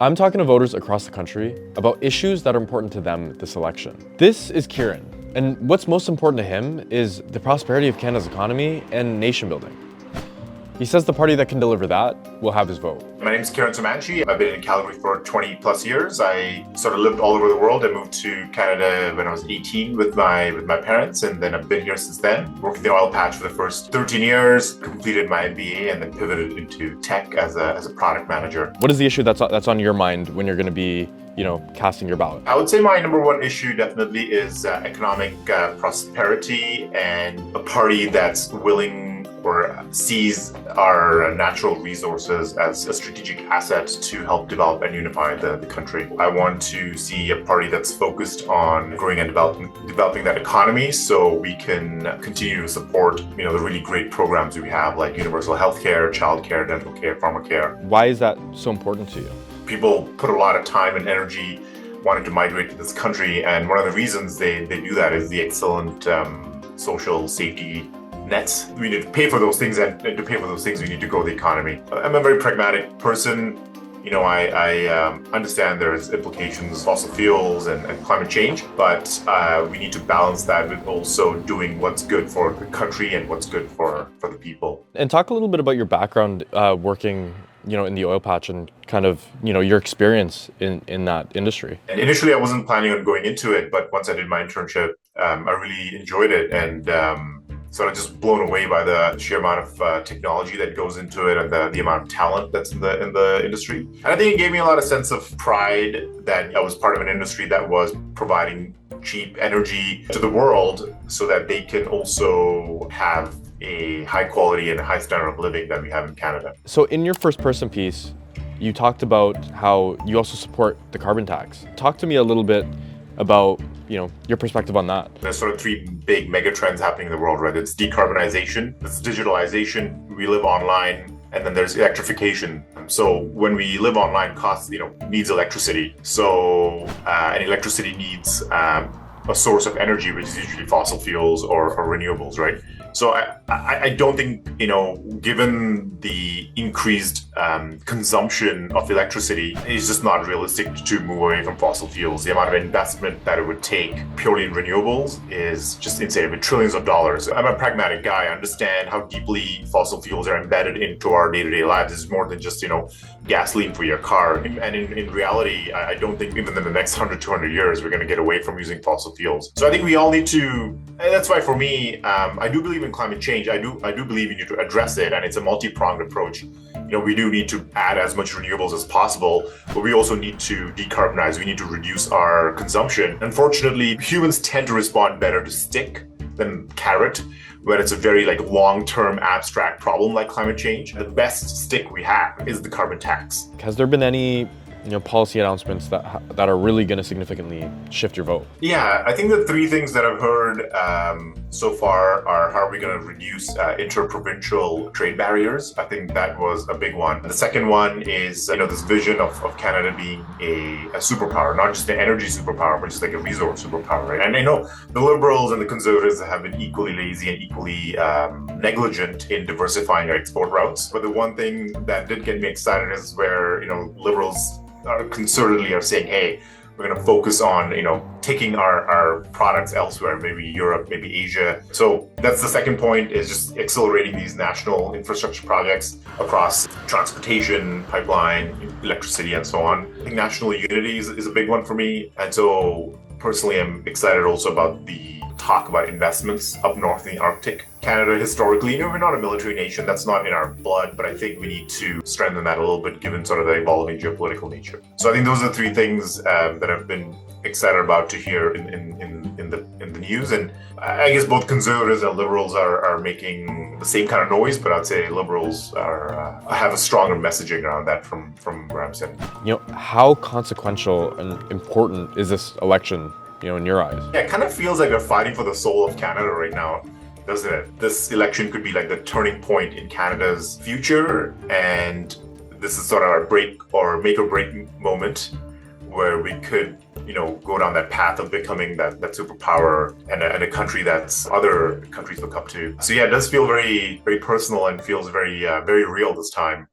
I'm talking to voters across the country about issues that are important to them this election. This is Kiran, and what's most important to him is the prosperity of Canada's economy and nation building. He says the party that can deliver that will have his vote. My name is Kiran Somanchi. I've been in Calgary for 20 plus years. I sort of lived all over the world. I moved to Canada when I was 18 with my parents, and then I've been here since then. Worked in the oil patch for the first 13 years, completed my MBA, and then pivoted into tech as a product manager. What is the issue that's on your mind when you're going to be, casting your ballot? I would say my number one issue definitely is economic prosperity and a party that's willing or sees our natural resources as a strategic asset to help develop and unify the country. I want to see a party that's focused on growing and developing that economy so we can continue to support, the really great programs we have like universal healthcare, childcare, dental care, pharmacare. Why is that so important to you? People put a lot of time and energy wanting to migrate to this country, and one of the reasons they do that is the excellent social safety nets. We need to pay for those things, and to pay for those things we need to grow the economy. I'm a very pragmatic person. I understand there's implications, fossil fuels and climate change, but we need to balance that with also doing what's good for the country and what's good for the people. And talk a little bit about your background working in the oil patch and kind of, your experience in that industry. And initially I wasn't planning on going into it, but once I did my internship, I really enjoyed it, and sort of just blown away by the sheer amount of technology that goes into it and the amount of talent that's in the industry. And I think it gave me a lot of sense of pride that I was part of an industry that was providing cheap energy to the world so that they can also have a high quality and a high standard of living that we have in Canada. So in your first person piece, you talked about how you also support the carbon tax. Talk to me a little bit about your perspective on that. There's sort of three big mega trends happening in the world, right? It's decarbonization, it's digitalization, we live online, and then there's electrification. So when we live online, needs electricity. So and electricity needs a source of energy, which is usually fossil fuels or renewables, right? So I don't think, given the increased consumption of electricity, it's just not realistic to move away from fossil fuels. The amount of investment that it would take purely in renewables is just insane, with trillions of dollars. I'm a pragmatic guy. I understand how deeply fossil fuels are embedded into our day-to-day lives. It's more than just, gasoline for your car. And in reality, I don't think even in the next 100, 200 years, we're going to get away from using fossil fuels. So I think we all need to, and that's why for me, I do believe in climate change. I do believe we need to address it, and it's a multi-pronged approach. We do need to add as much renewables as possible, but we also need to decarbonize. We need to reduce our consumption. Unfortunately, humans tend to respond better to stick than carrot when it's a very long-term abstract problem like climate change. The best stick we have is the carbon tax. Has there been any policy announcents that are really going to significantly shift your vote? Yeah, I think the three things that I've heard so far are how are we going to reduce inter-provincial trade barriers. I think that was a big one. The second one is this vision of Canada being a superpower, not just an energy superpower, but just like a resource superpower, right? And I know the Liberals and the Conservatives have been equally lazy and equally negligent in diversifying our export routes. But the one thing that did get me excited is where Liberals concertedly are saying, hey, we're going to focus on, taking our products elsewhere, maybe Europe, maybe Asia. So that's the second point, is just accelerating these national infrastructure projects across transportation, pipeline, electricity, and so on. I think national unity is a big one for me. And so personally, I'm excited also about the talk about investments up north in the Arctic. Canada, historically, we're not a military nation. That's not in our blood, but I think we need to strengthen that a little bit given sort of the evolving geopolitical nature. So I think those are the three things that I've been excited about to hear in the news. And I guess both Conservatives and Liberals are making the same kind of noise, but I'd say Liberals have a stronger messaging around that from where I'm sitting. How consequential and important is this election, in your eyes? Yeah, it kind of feels like we're fighting for the soul of Canada right now, doesn't it? This election could be like the turning point in Canada's future, and this is sort of our make or break moment where we could, go down that path of becoming that superpower and a country that's other countries look up to. So yeah, it does feel very, very personal and feels very, very real this time.